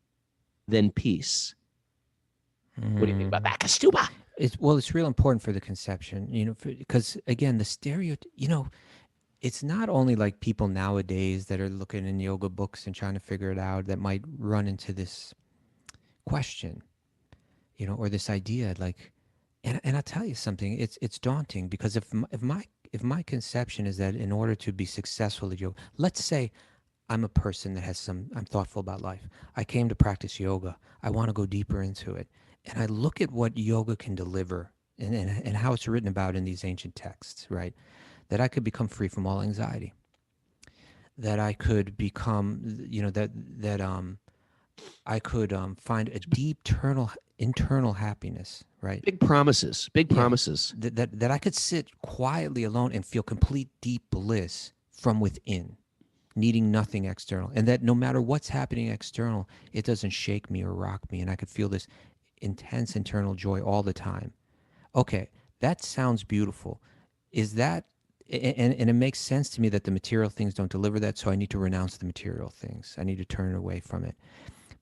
S2: than peace. What do you think about that, Kaustubha?
S1: It's real important for the conception, because again, the stereotype, it's not only like people nowadays that are looking in yoga books and trying to figure it out that might run into this question, or this idea, like, and I'll tell you something, it's daunting, because if my conception is that in order to be successful at yoga, let's say I'm a person that I'm thoughtful about life. I came to practice yoga. I want to go deeper into it. And I look at what yoga can deliver and how it's written about in these ancient texts, right? That I could become free from all anxiety. That I could become, I could find a deep internal happiness, right?
S2: Big promises.
S1: That I could sit quietly alone and feel complete deep bliss from within, needing nothing external. And that no matter what's happening external, it doesn't shake me or rock me. And I could feel this intense internal joy all the time. Okay, that sounds beautiful. Is that, and it makes sense to me that the material things don't deliver that, so I need to renounce the material things. I need to turn away from it.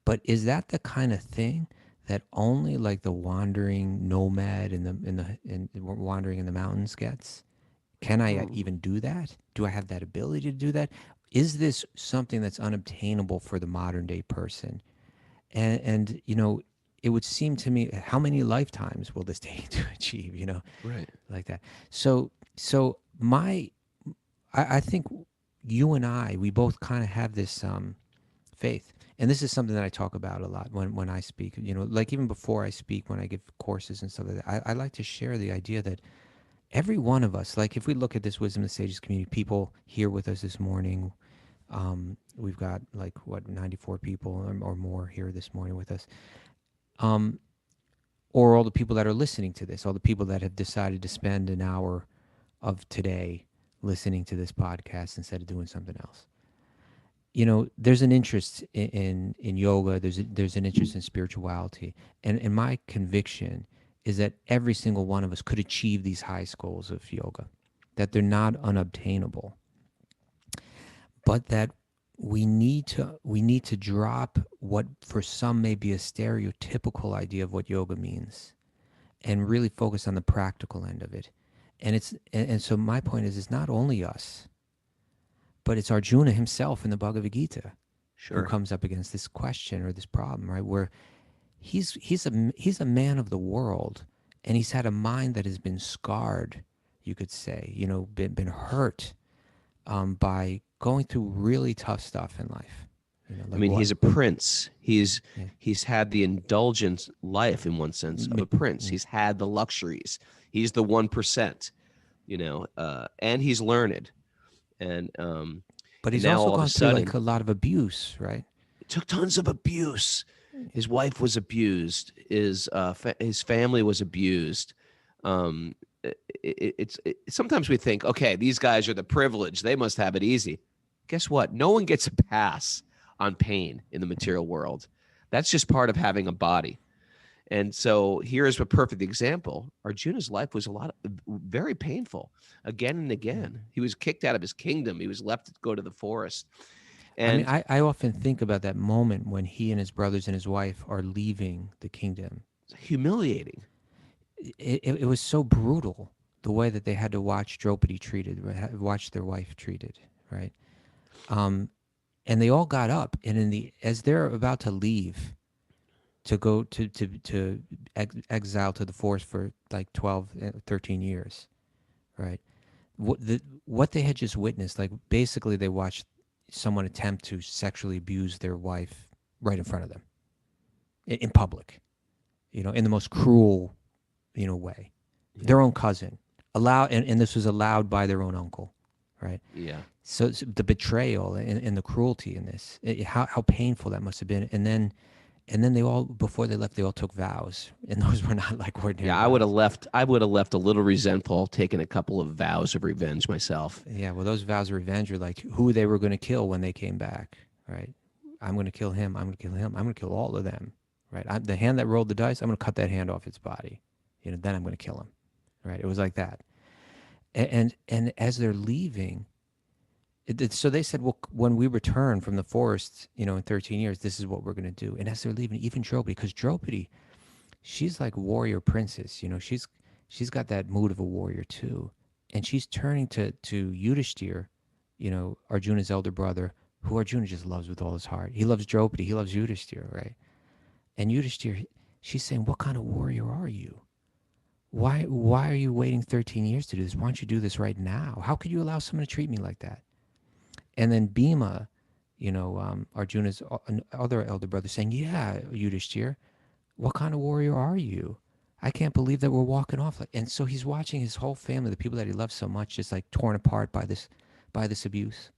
S1: But is that the kind of thing that only like the wandering nomad in wandering in the mountains gets? Can I even do that? Do I have that ability to do that? Is this something that's unobtainable for the modern day person? And it would seem to me, how many lifetimes will this take to achieve?
S2: Right.
S1: Like that. So I think you and we both kind of have this faith. And this is something that I talk about a lot when I speak, like even before I speak, when I give courses and stuff like that, I like to share the idea that every one of us, like if we look at this Wisdom of the Sages community, people here with us this morning, we've got 94 people or more here this morning with us. Or all the people that are listening to this, all the people that have decided to spend an hour of today listening to this podcast instead of doing something else. There's an interest in yoga. There's an interest in spirituality, and my conviction is that every single one of us could achieve these highest goals of yoga, that they're not unobtainable, but that we need to drop what for some may be a stereotypical idea of what yoga means, and really focus on the practical end of it. And so my point is, it's not only us, but it's Arjuna himself in the Bhagavad Gita who comes up against this question or this problem, right? Where he's a man of the world, and he's had a mind that has been scarred, you could say, been hurt by going through really tough stuff in life.
S2: He's a prince. He's had the indulgent life in one sense of a prince. He's had the luxuries. He's the 1%, and he's learned. And
S1: but he's
S2: now
S1: also
S2: all
S1: gone
S2: of a sudden,
S1: through a lot of abuse, right?
S2: It took tons of abuse. His wife was abused. His family was abused. Sometimes we think, okay, these guys are the privileged. They must have it easy. Guess what? No one gets a pass on pain in the material world. That's just part of having a body. And so here's a perfect example. Arjuna's life was very painful again and again. He was kicked out of his kingdom. He was left to go to the forest. And
S1: I often think about that moment when he and his brothers and his wife are leaving the kingdom.
S2: Humiliating.
S1: It was so brutal, the way that they had to watch Draupadi treated, watch their wife treated, right? And they all got up, and as they're about to leave, to go to exile to the forest for like 12, 13 years, right? What they had just witnessed, like basically they watched someone attempt to sexually abuse their wife right in front of them, in public, in the most cruel, way. Yeah. Their own cousin, and this was allowed by their own uncle, right?
S2: Yeah.
S1: So the betrayal and the cruelty in this, how painful that must have been. And then they all, before they left, they all took vows, and those were not like ordinary.
S2: Yeah, vows. I would have left a little resentful, taking a couple of vows of revenge myself.
S1: Yeah, well, those vows of revenge are like who they were going to kill when they came back, right? I'm going to kill him. I'm going to kill him. I'm going to kill all of them, right? The hand that rolled the dice, I'm going to cut that hand off its body. Then I'm going to kill him, right? It was like that. And as they're leaving, so they said, well, when we return from the forest, in 13 years, this is what we're going to do. And as they're leaving, even Draupadi, because Draupadi, she's like warrior princess, she's got that mood of a warrior too. And she's turning to Yudhishthir, Arjuna's elder brother, who Arjuna just loves with all his heart. He loves Draupadi, he loves Yudhishthir, right? And Yudhishthir, she's saying, what kind of warrior are you? Why are you waiting 13 years to do this? Why don't you do this right now? How could you allow someone to treat me like that? And then Bhima, Arjuna's other elder brother, saying, yeah, Yudhishthir, what kind of warrior are you? I can't believe that we're walking off. And so he's watching his whole family, the people that he loves so much, just like torn apart by this abuse.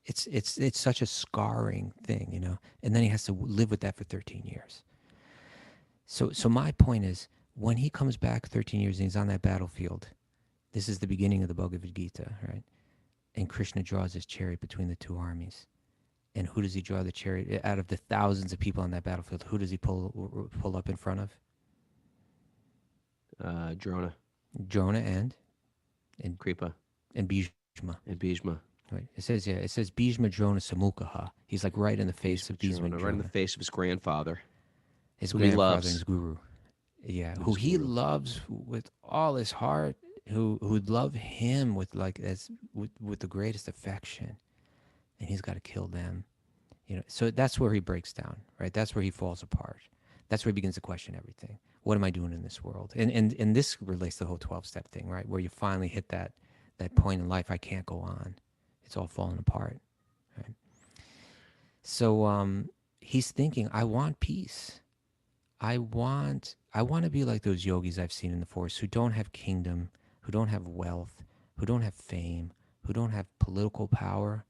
S1: It's such a scarring thing, and then he has to live with that for 13 years. So my point is, when he comes back 13 years and he's on that battlefield, this is the beginning of the Bhagavad Gita, right? And Krishna draws his chariot between the two armies. And who does he draw the chariot? Out of the thousands of people on that battlefield, who does he pull up in front
S2: of? Drona
S1: and
S2: Kripa
S1: and Bhishma.
S2: And Bhishma.
S1: Right. It says, yeah, it says Bhishma Drona Samukha. He's like right in the face of Bhishma
S2: Right in the
S1: Drona,
S2: face of his grandfather,
S1: his
S2: who he
S1: grandfather and
S2: loves.
S1: his guru. Yeah,
S2: And
S1: who
S2: his
S1: he
S2: guru.
S1: loves with all his heart, who'd love him with like with the greatest affection, and he's got to kill them. So that's where he breaks down, right? That's where he falls apart. That's where he begins to question everything. What am I doing in this world? And this relates to the whole 12-step thing, right? Where you finally hit that point in life, I can't go on. It's all falling apart, right? So he's thinking, I want peace. I want to be like those yogis I've seen in the forest who don't have kingdom, who don't have wealth, who don't have fame, who don't have political power,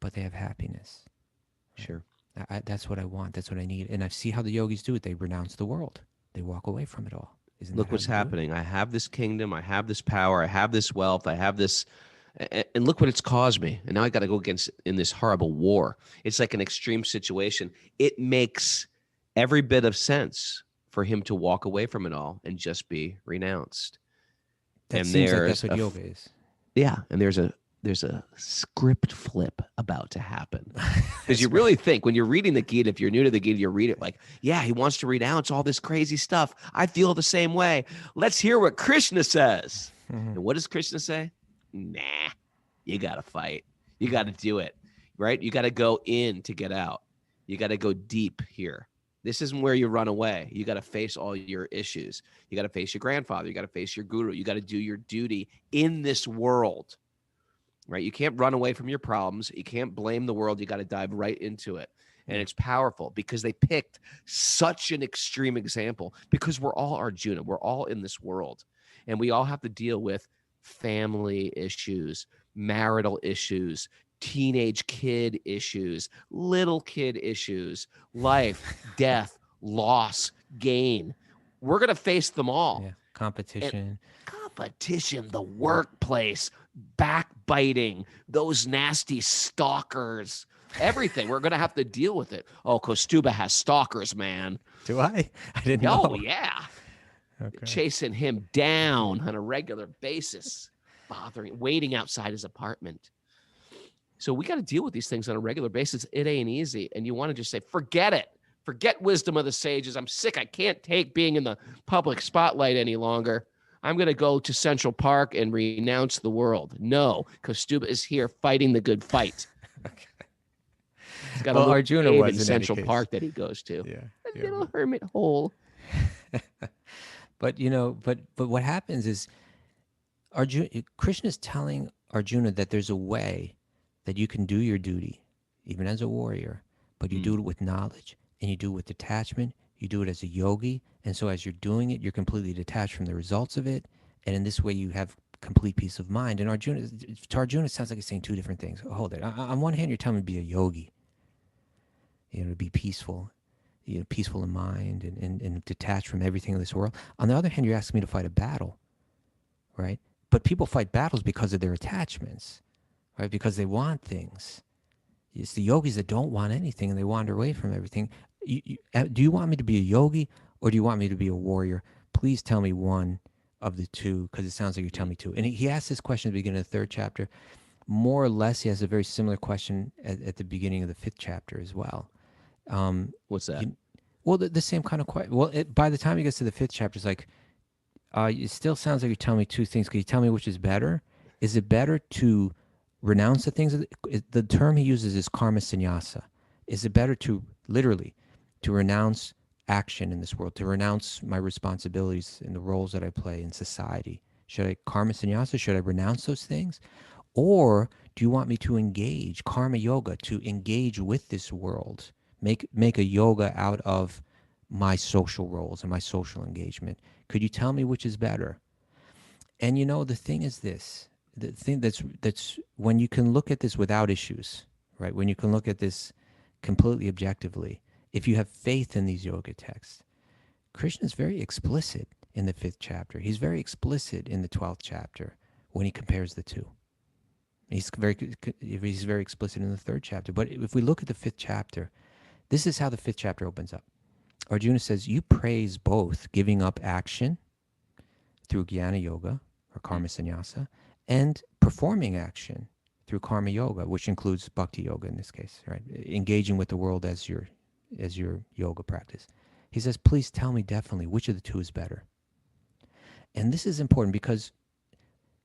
S1: but they have happiness.
S2: Sure.
S1: That's what I want. That's what I need. And I see how the yogis do it. They renounce the world. They walk away from it all.
S2: Look what's happening. I have this kingdom. I have this power. I have this wealth. I have this. And look what it's caused me. And now I got to go against in this horrible war. It's like an extreme situation. It makes every bit of sense for him to walk away from it all and just be renounced.
S1: That seems like that's what yoga is.
S2: Yeah. And there's a script flip about to happen. Because you really think when you're reading the Gita, if you're new to the Gita, you read it like, yeah, he wants to renounce all this crazy stuff. I feel the same way. Let's hear what Krishna says. And what does Krishna say? Nah, you got to fight. You got to do it, right? You got to go in to get out. You got to go deep here. This isn't where you run away. You got to face all your issues. You got to face your grandfather. You got to face your guru. You got to do your duty in this world. Right? You can't run away from your problems. You can't blame the world. You got to dive right into it. And it's powerful because they picked such an extreme example because we're all Arjuna. We're all in this world. And we all have to deal with family issues, marital issues, teenage kid issues, little kid issues, life, death, loss, gain. We're going to face them all.
S1: Yeah. Competition,
S2: the workplace, backbiting, those nasty stalkers, everything. We're going to have to deal with it. Oh, Kaustubha has stalkers, man.
S1: Do I? I didn't know.
S2: Oh, yeah.
S1: Okay.
S2: Chasing him down on a regular basis, waiting outside his apartment. So we got to deal with these things on a regular basis. It ain't easy. And you want to just say, forget it. Forget wisdom of the sages. I'm sick. I can't take being in the public spotlight any longer. I'm going to go to Central Park and renounce the world. No, Kaustubha is here fighting the good fight.
S1: Okay.
S2: He's got a little
S1: Arjuna
S2: cave
S1: was
S2: in Central Park that he goes to.
S1: Yeah.
S2: A little hermit hole.
S1: But what happens is Krishna's telling Arjuna that there's a way that you can do your duty, even as a warrior, but you do it with knowledge and you do it with detachment. You do it as a yogi, and so as you're doing it, you're completely detached from the results of it, and in this way, you have complete peace of mind. And to Arjuna, it sounds like he's saying two different things. Hold it. On one hand, you're telling me to be a yogi, to be peaceful, peaceful in mind and detached from everything in this world. On the other hand, you're asking me to fight a battle, right? But people fight battles because of their attachments, right? Because they want things. It's the yogis that don't want anything and they wander away from everything. Do you want me to be a yogi or do you want me to be a warrior? Please tell me one of the two, because it sounds like you're telling me two. And he asked this question at the beginning of the 3rd chapter. More or less, he has a very similar question at the beginning of the 5th chapter as well.
S2: What's that?
S1: The same kind of question. Well, by the time he gets to the 5th chapter, it's like, it still sounds like you're telling me two things. Can you tell me which is better? Is it better to renounce the things? The term he uses is karma sannyasa. Is it better to literally to renounce action in this world, to renounce my responsibilities and the roles that I play in society? Should I karma sannyasa? Should I renounce those things? Or do you want me to engage karma yoga, to engage with this world, make a yoga out of my social roles and my social engagement? Could you tell me which is better? And the thing is this, the thing that's when you can look at this without issues, right? When you can look at this completely objectively, if you have faith in these yoga texts, Krishna is very explicit in the 5th chapter. He's very explicit in the 12th chapter when he compares the two. He's very explicit in the 3rd chapter. But if we look at the 5th chapter, this is how the 5th chapter opens up. Arjuna says, you praise both giving up action through jnana yoga or karma sannyasa and performing action through karma yoga, which includes bhakti yoga in this case, right? Engaging with the world as your yoga practice. He says, please tell me definitely which of the two is better. And this is important because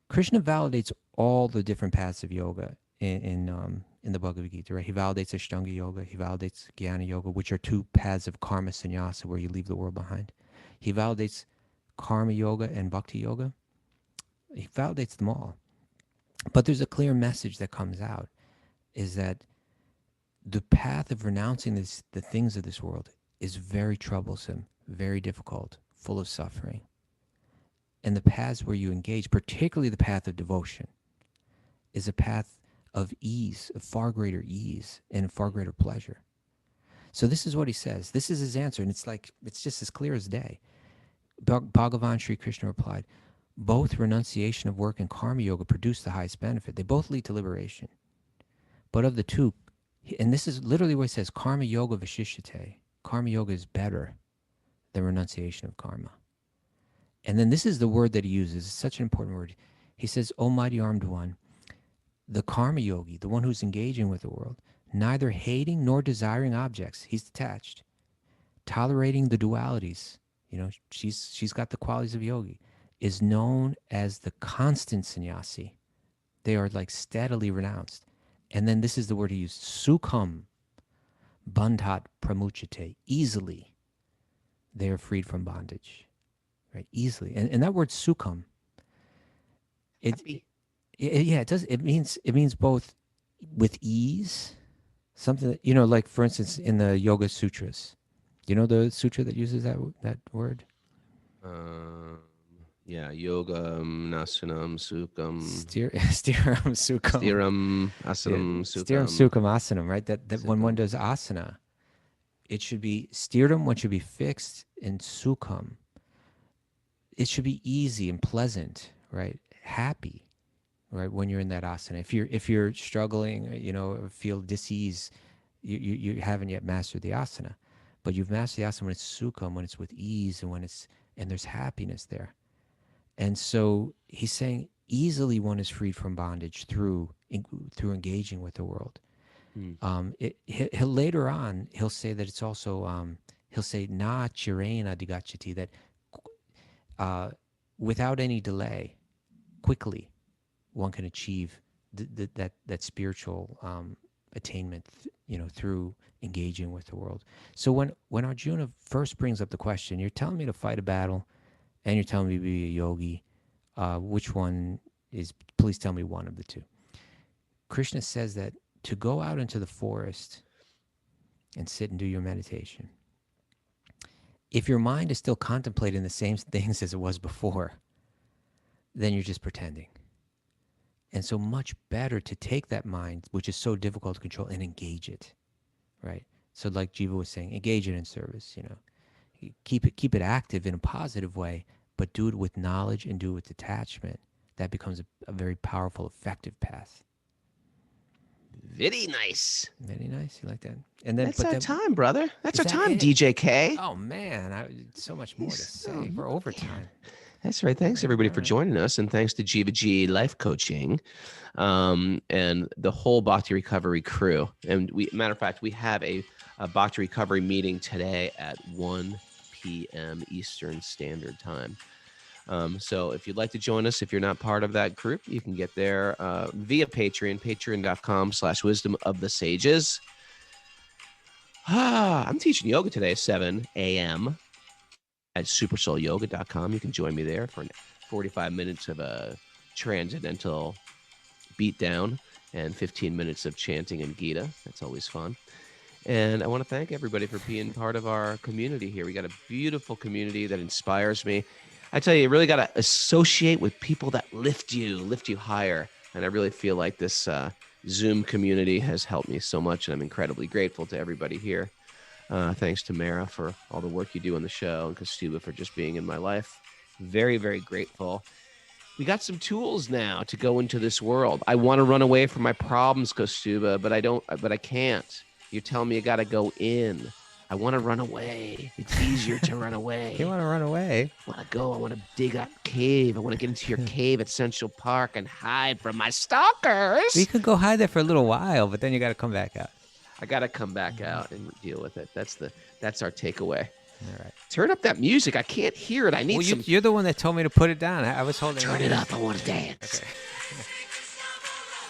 S1: Krishna validates all the different paths of yoga in the Bhagavad Gita, right? He validates Ashtanga yoga, he validates Jnana yoga, which are two paths of karma sannyasa, where you leave the world behind. He validates karma yoga and bhakti yoga. He validates them all. But there's a clear message that comes out, is that the path of renouncing the things of this world is very troublesome, very difficult, full of suffering. And the paths where you engage, particularly the path of devotion, is a path of ease, of far greater ease and far greater pleasure. So this is what he says. This is his answer, and it's just as clear as day. Bhagavan Sri Krishna replied, both renunciation of work and karma yoga produce the highest benefit. They both lead to liberation. But of the two, and this is literally what he says, karma yoga vishishyate. Karma yoga is better than renunciation of karma. And then this is the word that he uses. It's such an important word. He says, O mighty armed one, the karma yogi, the one who's engaging with the world, neither hating nor desiring objects, he's detached, tolerating the dualities, she's got the qualities of yogi, is known as the constant sannyasi. They are like steadily renounced. And then this is the word he used, sukham, bandhat pramuchate, easily they are freed from bondage, right? Easily. And that word sukham, it means both with ease, something that, like for instance, in the Yoga Sutras, the sutra that uses that word?
S2: Yeah, yoga, nasanam, sukham.
S1: Stiram, sukham.
S2: Stiram, asanam, sukham.
S1: Stiram, sukham, asanam, right? That when one does asana, it should be stiram, one should be fixed, and sukham, it should be easy and pleasant, right? Happy, right? When you're in that asana. If you're struggling, or feel dis-ease, you haven't yet mastered the asana. But you've mastered the asana when it's sukham, when it's with ease, and there's happiness there. And so he's saying easily one is freed from bondage through engaging with the world. He'll later on, he'll say that it's also, he'll say, na chirena digachati, that without any delay, quickly, one can achieve that spiritual attainment, through engaging with the world. So when Arjuna first brings up the question, you're telling me to fight a battle, and you're telling me to be a yogi, which one is, please tell me one of the two. Krishna says that to go out into the forest and sit and do your meditation, if your mind is still contemplating the same things as it was before, then you're just pretending. And so much better to take that mind, which is so difficult to control, and engage it, right? So like Jiva was saying, engage it in service, keep it active in a positive way, but do it with knowledge and do it with detachment. That becomes a very powerful, effective path.
S2: Very nice.
S1: Very nice. You like that? And then
S2: that's our time, brother. That's our time,
S1: it?
S2: DJK.
S1: Oh man, so much more to say. We're overtime.
S2: That's right. Thanks everybody for joining us, and thanks to Gbg Life Coaching, and the whole Bhakti Recovery crew. And matter of fact, we have a Bhakti Recovery meeting today at 1 p.m. Eastern Standard Time. So if you'd like to join us, if you're not part of that group, you can get there via Patreon, patreon.com/wisdom of the sages. I'm teaching yoga today at 7 a.m. at supersoulyoga.com. You can join me there for 45 minutes of a transcendental beatdown and 15 minutes of chanting and Gita. That's always fun. And I want to thank everybody for being part of our community here. We got a beautiful community that inspires me. I tell you really got to associate with people that lift you higher. And I really feel like this Zoom community has helped me so much. And I'm incredibly grateful to everybody here. Thanks to Mara for all the work you do on the show, and Kaustubha for just being in my life. Very, very grateful. We got some tools now to go into this world. I want to run away from my problems, Kaustubha, but I can't. You're telling me I got to go in. I want to run away. It's easier to run away.
S1: You want to run away?
S2: I want to go. I want to dig a cave. I want to get into your cave at Central Park and hide from my stalkers.
S1: You could go hide there for a little while, but then you got to come back out.
S2: I got to come back out and deal with it. That's our takeaway.
S1: All right.
S2: Turn up that music. I can't hear it. I need
S1: Well,
S2: some.
S1: you're the one that told me to put it down. I was holding.
S2: Turn it up. I want to dance.
S1: Okay.